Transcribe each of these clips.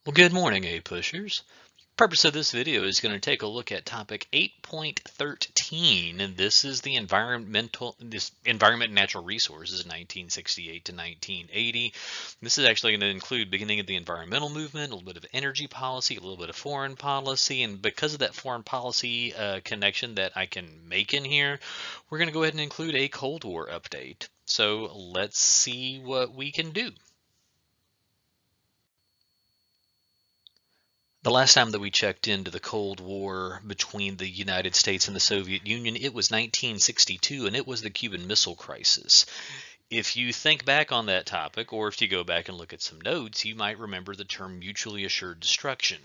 Well, good morning, APUSHers. Purpose of this video is going to take a look at topic 8.13, and this is the environment and natural resources 1968 to 1980. This is actually going to include beginning of the environmental movement, a little bit of energy policy, a little bit of foreign policy, and because of that foreign policy connection that I can make in here, we're going to go ahead and include a Cold War update. So let's see what we can do. The last time that we checked into the Cold War between the United States and the Soviet Union, it was 1962, and it was the Cuban Missile Crisis. If you think back on that topic, or if you go back and look at some notes, you might remember the term mutually assured destruction,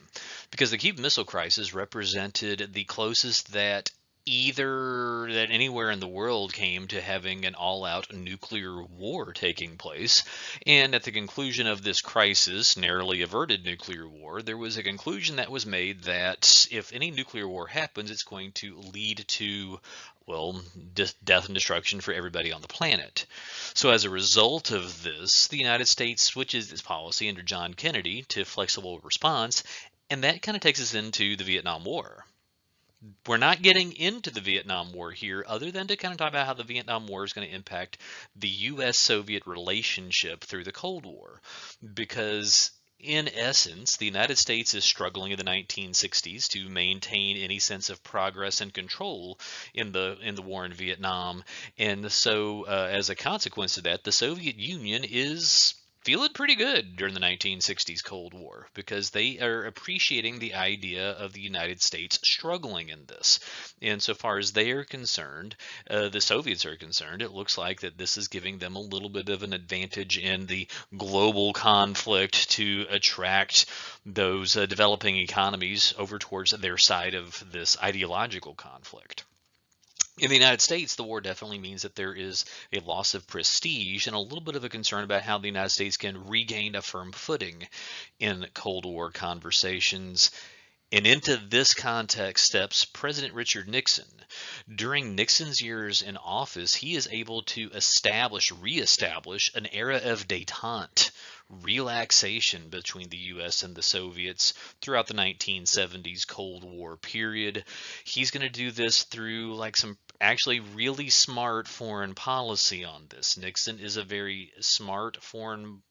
because the Cuban Missile Crisis represented the closest that anywhere in the world came to having an all-out nuclear war taking place. And at the conclusion of this crisis, narrowly averted nuclear war, there was a conclusion that was made that if any nuclear war happens, it's going to lead to, well, death and destruction for everybody on the planet. So as a result of this, the United States switches its policy under John Kennedy to flexible response, and that kind of takes us into the Vietnam War. We're not getting into the Vietnam War here other than to kind of talk about how the Vietnam War is going to impact the U.S.-Soviet relationship through the Cold War. Because in essence, the United States is struggling in the 1960s to maintain any sense of progress and control in the war in Vietnam. And so as a consequence of that, the Soviet Union is feeling pretty good during the 1960s Cold War because they are appreciating the idea of the United States struggling in this. And so far as they are concerned, the Soviets are concerned, it looks like that this is giving them a little bit of an advantage in the global conflict to attract those developing economies over towards their side of this ideological conflict. In the United States, the war definitely means that there is a loss of prestige and a little bit of a concern about how the United States can regain a firm footing in Cold War conversations. And into this context steps President Richard Nixon. During Nixon's years in office, he is able to reestablish an era of détente, relaxation between the US and the Soviets throughout the 1970s Cold War period. He's going to do this through like some actually really smart foreign policy on this. Nixon is a very smart foreign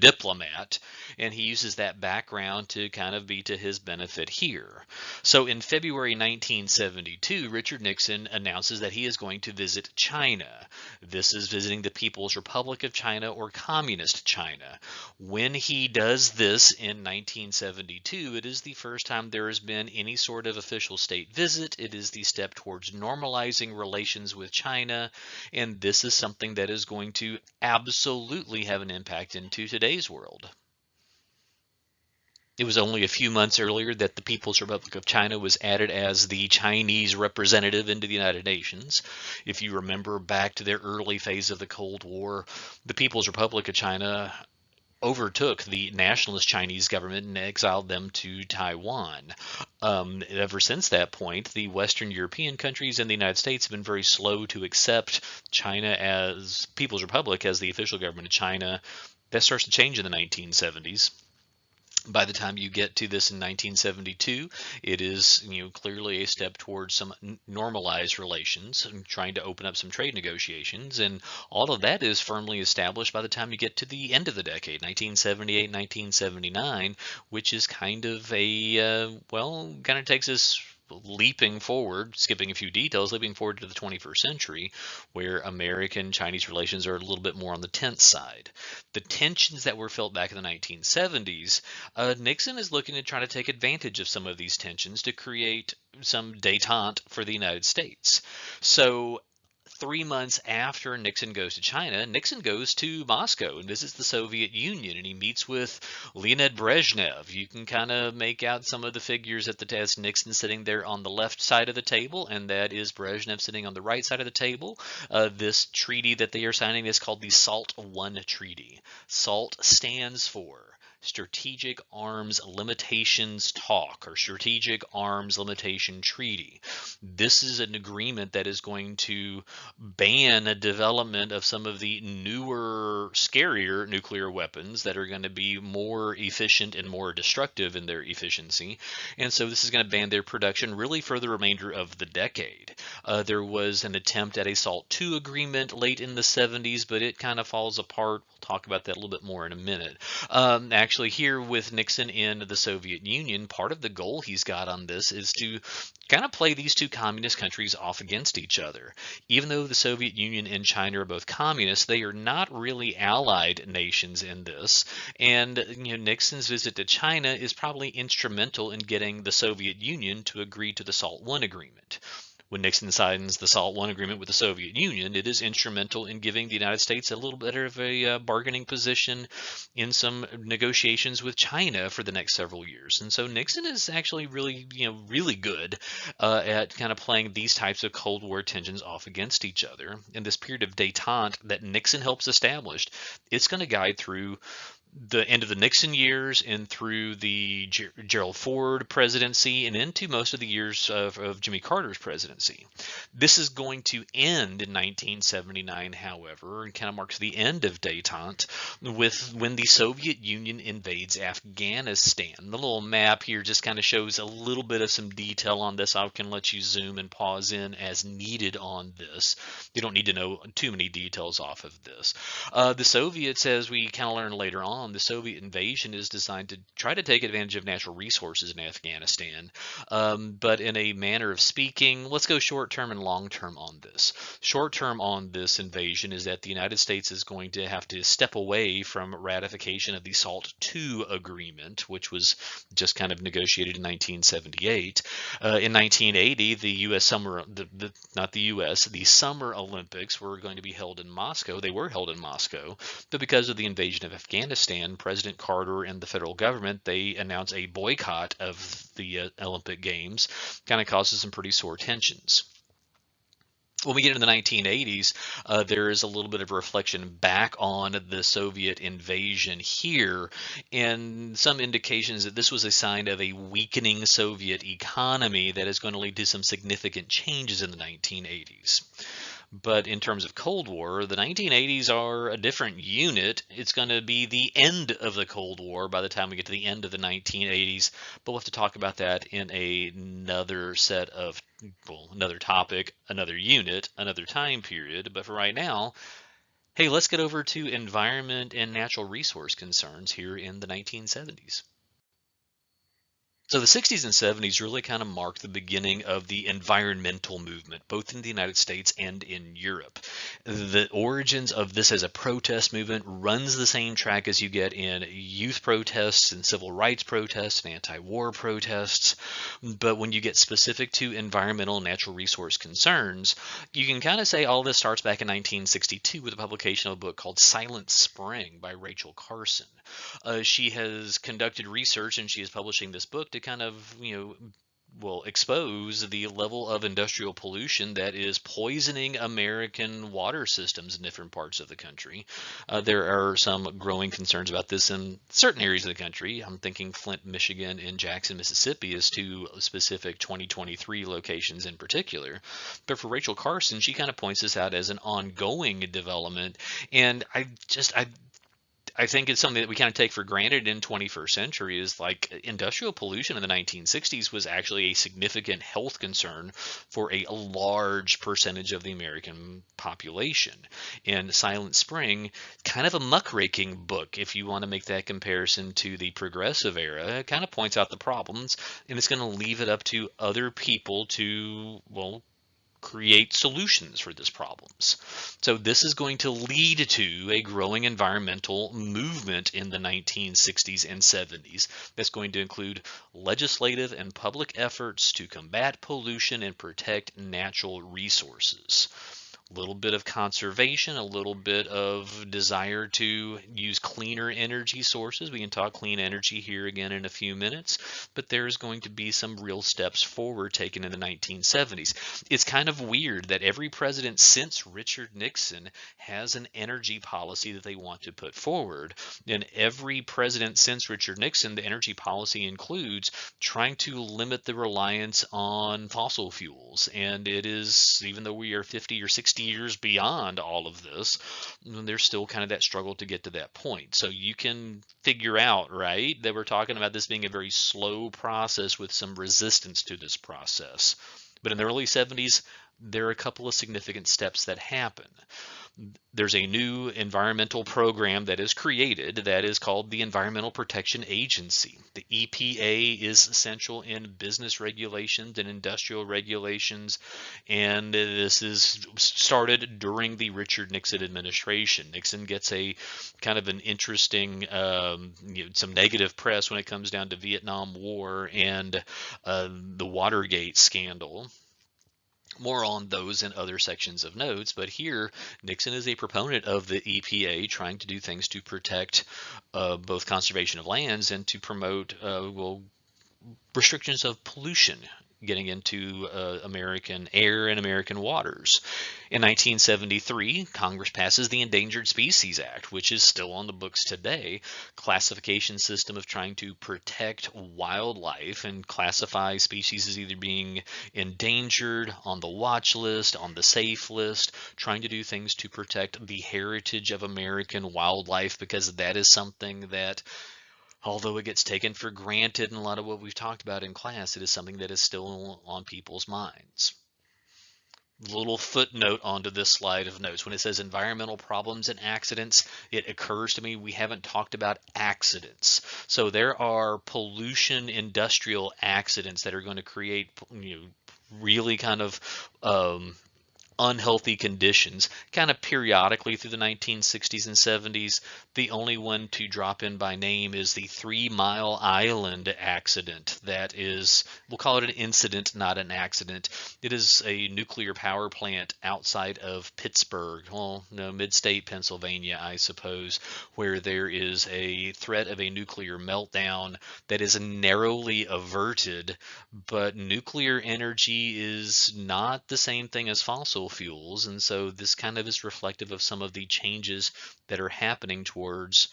diplomat, and he uses that background to kind of be to his benefit here. So in February 1972, Richard Nixon announces that he is going to visit China. This is visiting the People's Republic of China, or Communist China. When he does this in 1972, it is the first time there has been any sort of official state visit. It is the step towards normalizing relations with China, and this is something that is going to absolutely have an impact into today's world. It was only a few months earlier that the People's Republic of China was added as the Chinese representative into the United Nations. If you remember back to their early phase of the Cold War, the People's Republic of China overtook the nationalist Chinese government and exiled them to Taiwan. Ever since that point, the Western European countries and the United States have been very slow to accept China as People's Republic as the official government of China. That starts to change in the 1970s. By the time you get to this in 1972, it is clearly a step towards some normalized relations and trying to open up some trade negotiations, and all of that is firmly established by the time you get to the end of the decade, 1978, 1979, which is kind of a kind of takes us leaping forward, skipping a few details, leaping forward to the 21st century, where American-Chinese relations are a little bit more on the tense side. The tensions that were felt back in the 1970s, Nixon is looking to try to take advantage of some of these tensions to create some détente for the United States. So 3 months after Nixon goes to China, Nixon goes to Moscow and visits the Soviet Union, and he meets with Leonid Brezhnev. You can kind of make out some of the figures at the test. Nixon sitting there on the left side of the table, and that is Brezhnev sitting on the right side of the table. This treaty that they are signing is called the SALT I Treaty. SALT stands for Strategic Arms Limitations Talk, or Strategic Arms Limitation Treaty. This is an agreement that is going to ban a development of some of the newer, scarier nuclear weapons that are going to be more efficient and more destructive in their efficiency. And so this is going to ban their production really for the remainder of the decade. There was an attempt at a SALT II agreement late in the 70s, but it kind of falls apart. We'll talk about that a little bit more in a minute. Actually, here with Nixon in the Soviet Union, part of the goal he's got on this is to kind of play these two communist countries off against each other. Even though the Soviet Union and China are both communists, they are not really allied nations in this. And Nixon's visit to China is probably instrumental in getting the Soviet Union to agree to the SALT I agreement. When Nixon signs the SALT I agreement with the Soviet Union, it is instrumental in giving the United States a little better of a bargaining position in some negotiations with China for the next several years. And so Nixon is actually really, really good at kind of playing these types of Cold War tensions off against each other. In this period of détente that Nixon helps establish, it's going to guide through the end of the Nixon years and through the Gerald Ford presidency and into most of the years of Jimmy Carter's presidency. This is going to end in 1979, however, and kind of marks the end of détente with when the Soviet Union invades Afghanistan. The little map here just kind of shows a little bit of some detail on this. I can let you zoom and pause in as needed on this. You don't need to know too many details off of this. The Soviets, as we kind of learn later on, the Soviet invasion is designed to try to take advantage of natural resources in Afghanistan, but in a manner of speaking, let's go short-term and long-term on this. Short-term on this invasion is that the United States is going to have to step away from ratification of the SALT II agreement, which was just kind of negotiated in 1978. In 1980, the U.S. Summer, not the U.S., the Summer Olympics were going to be held in Moscow. They were held in Moscow, but because of the invasion of Afghanistan, President Carter and the federal government, they announced a boycott of the Olympic Games, kind of causes some pretty sore tensions. When we get into the 1980s, there is a little bit of a reflection back on the Soviet invasion here, and some indications that this was a sign of a weakening Soviet economy that is going to lead to some significant changes in the 1980s. But in terms of Cold War, the 1980s are a different unit. It's going to be the end of the Cold War by the time we get to the end of the 1980s. But we'll have to talk about that in another set of, well, another topic, another unit, another time period. But for right now, hey, let's get over to environment and natural resource concerns here in the 1970s. So the 60s and 70s really kind of marked the beginning of the environmental movement, both in the United States and in Europe. The origins of this as a protest movement runs the same track as you get in youth protests and civil rights protests and anti-war protests. But when you get specific to environmental and natural resource concerns, you can kind of say all this starts back in 1962 with the publication of a book called Silent Spring by Rachel Carson. She has conducted research and she is publishing this book to kind of, expose the level of industrial pollution that is poisoning American water systems in different parts of the country. There are some growing concerns about this in certain areas of the country. I'm thinking Flint, Michigan, and Jackson, Mississippi as two specific 2023 locations in particular. But for Rachel Carson, she kind of points this out as an ongoing development. And I think it's something that we kind of take for granted in 21st century is like industrial pollution in the 1960s was actually a significant health concern for a large percentage of the American population. And Silent Spring, kind of a muckraking book, if you want to make that comparison to the progressive era, it kind of points out the problems, and it's going to leave it up to other people to, create solutions for these problems. So this is going to lead to a growing environmental movement in the 1960s and 70s that's going to include legislative and public efforts to combat pollution and protect natural resources. A little bit of conservation, a little bit of desire to use cleaner energy sources. We can talk clean energy here again in a few minutes, but there's going to be some real steps forward taken in the 1970s. It's kind of weird that every president since Richard Nixon has an energy policy that they want to put forward. And every president since Richard Nixon, the energy policy includes trying to limit the reliance on fossil fuels. And it is, even though we are 50 or 60 years beyond all of this, there's still kind of that struggle to get to that point. So you can figure out, right, that we're talking about this being a very slow process with some resistance to this process. But in the early 70s, there are a couple of significant steps that happen. There's a new environmental program that is created that is called the Environmental Protection Agency. The EPA is essential in business regulations and industrial regulations, and this is started during the Richard Nixon administration. Nixon gets a kind of an interesting, some negative press when it comes down to Vietnam War and the Watergate scandal. More on those in other sections of notes, but here Nixon is a proponent of the EPA trying to do things to protect both conservation of lands and to promote restrictions of pollution getting into American air and American waters. In 1973, Congress passes the Endangered Species Act, which is still on the books today, classification system of trying to protect wildlife and classify species as either being endangered, on the watch list, on the safe list, trying to do things to protect the heritage of American wildlife, because that is something that, although it gets taken for granted in a lot of what we've talked about in class, it is something that is still on people's minds. Little footnote onto this slide of notes. When it says environmental problems and accidents, it occurs to me we haven't talked about accidents. So there are pollution industrial accidents that are going to create, really kind of unhealthy conditions kind of periodically through the 1960s and 70s. The only one to drop in by name is the 3 Mile Island accident. That is, we'll call it an incident, not an accident. It is a nuclear power plant outside of Pittsburgh, well, no, mid-state Pennsylvania, I suppose, where there is a threat of a nuclear meltdown that is narrowly averted. But nuclear energy is not the same thing as fossil fuels, and so this kind of is reflective of some of the changes that are happening towards,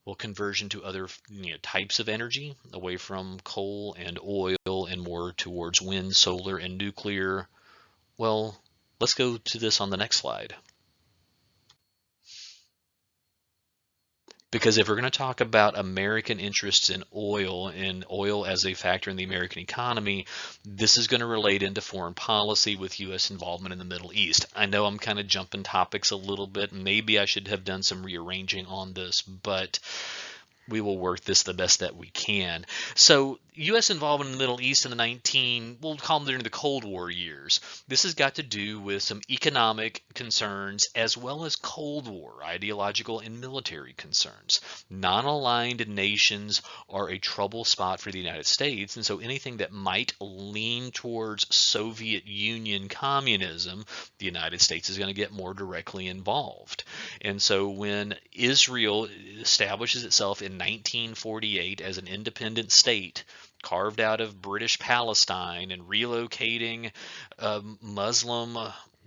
well, conversion to other types of energy, away from coal and oil and more towards wind, solar, and nuclear. Well, let's go to this on the next slide. Because if we're going to talk about American interests in oil and oil as a factor in the American economy, this is going to relate into foreign policy with U.S. involvement in the Middle East. I know I'm kind of jumping topics a little bit. Maybe I should have done some rearranging on this, but we will work this the best that we can. So U.S. involvement in the Middle East in the we'll call them during the Cold War years. This has got to do with some economic concerns as well as Cold War ideological and military concerns. Non-aligned nations are a trouble spot for the United States, and so anything that might lean towards Soviet Union communism, the United States is going to get more directly involved. And so when Israel establishes itself in 1948 as an independent state, carved out of British Palestine and relocating Muslim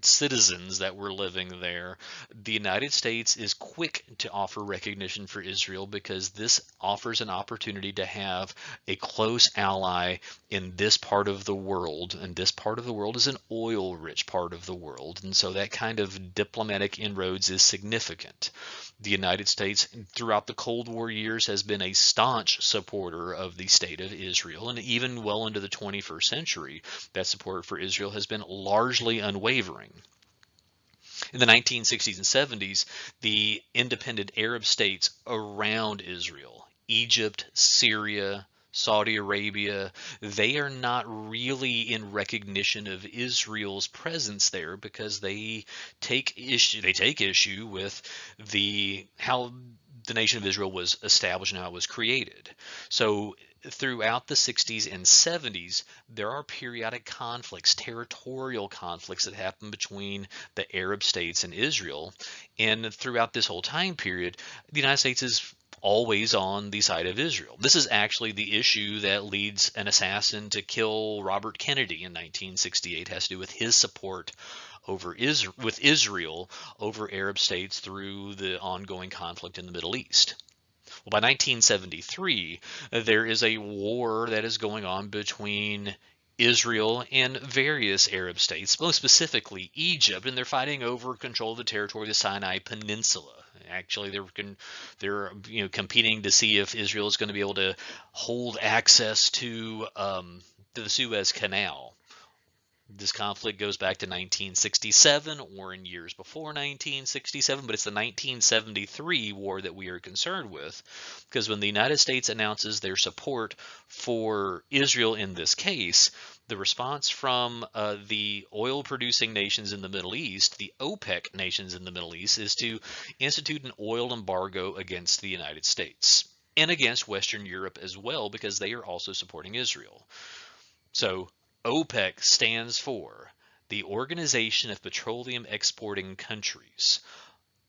citizens that were living there, the United States is quick to offer recognition for Israel because this offers an opportunity to have a close ally in this part of the world, and this part of the world is an oil-rich part of the world, and so that kind of diplomatic inroads is significant. The United States, throughout the Cold War years, has been a staunch supporter of the state of Israel, and even well into the 21st century, that support for Israel has been largely unwavering. In the 1960s and 70s, the independent Arab states around Israel, Egypt, Syria, Saudi Arabia, they are not really in recognition of Israel's presence there because they take issue with how the nation of Israel was established and how it was created. So throughout the 60s and 70s, there are periodic conflicts, territorial conflicts that happen between the Arab states and Israel. And throughout this whole time period, the United States is always on the side of Israel. This is actually the issue that leads an assassin to kill Robert Kennedy in 1968, has to do with his support with Israel over Arab states through the ongoing conflict in the Middle East. Well, by 1973, there is a war that is going on between Israel and various Arab states, most specifically Egypt, and they're fighting over control of the territory of the Sinai Peninsula. Actually, they're competing to see if Israel is going to be able to hold access to the Suez Canal. This conflict goes back to 1967 or in years before 1967, but it's the 1973 war that we are concerned with, because when the United States announces their support for Israel in this case, the response from the oil-producing nations in the Middle East, the OPEC nations in the Middle East, is to institute an oil embargo against the United States and against Western Europe as well, because they are also supporting Israel. So OPEC stands for the Organization of Petroleum Exporting Countries.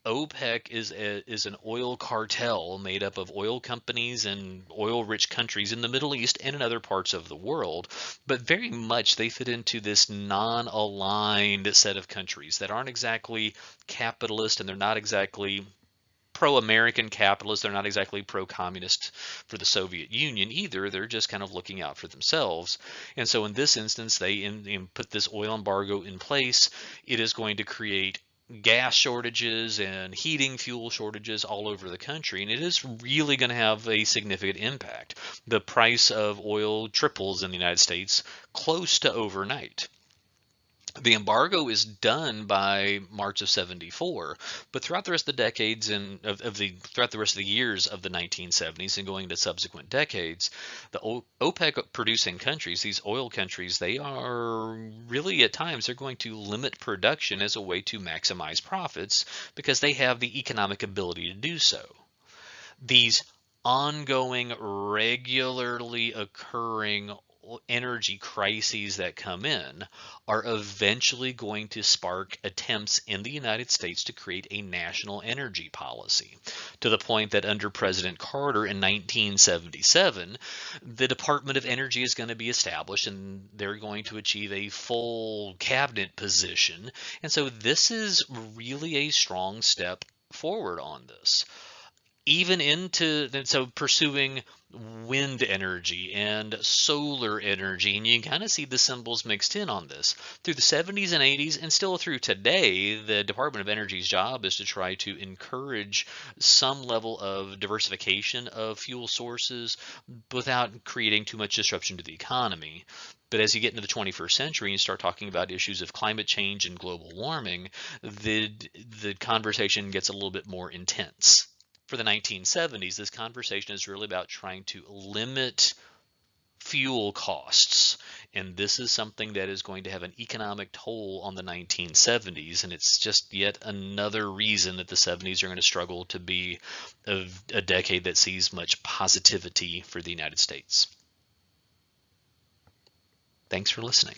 OPEC is an oil cartel made up of oil companies and oil-rich countries in the Middle East and in other parts of the world, but very much they fit into this non-aligned set of countries that aren't exactly capitalist, and they're not exactly pro-American capitalists. They're not exactly pro-communist for the Soviet Union either. They're just kind of looking out for themselves. And so in this instance, they put this oil embargo in place. It is going to create gas shortages and heating fuel shortages all over the country, and it is really going to have a significant impact. The price of oil triples in the United States close to overnight. The embargo is done by March of 74, but throughout the rest of the decades and throughout the rest of the years of the 1970s and going into subsequent decades, the OPEC producing countries, these oil countries, they are really at times they're going to limit production as a way to maximize profits because they have the economic ability to do so. These ongoing, regularly occurring energy crises that come in are eventually going to spark attempts in the United States to create a national energy policy, to the point that under President Carter in 1977, the Department of Energy is going to be established and they're going to achieve a full cabinet position. And so this is really a strong step forward on this. Even into so pursuing wind energy and solar energy, and you can kind of see the symbols mixed in on this through the 70s and 80s, and still through today. The Department of Energy's job is to try to encourage some level of diversification of fuel sources without creating too much disruption to the economy. But as you get into the 21st century and you start talking about issues of climate change and global warming, the conversation gets a little bit more intense. For the 1970s, this conversation is really about trying to limit fuel costs. And this is something that is going to have an economic toll on the 1970s. And it's just yet another reason that the 70s are going to struggle to be a decade that sees much positivity for the United States. Thanks for listening.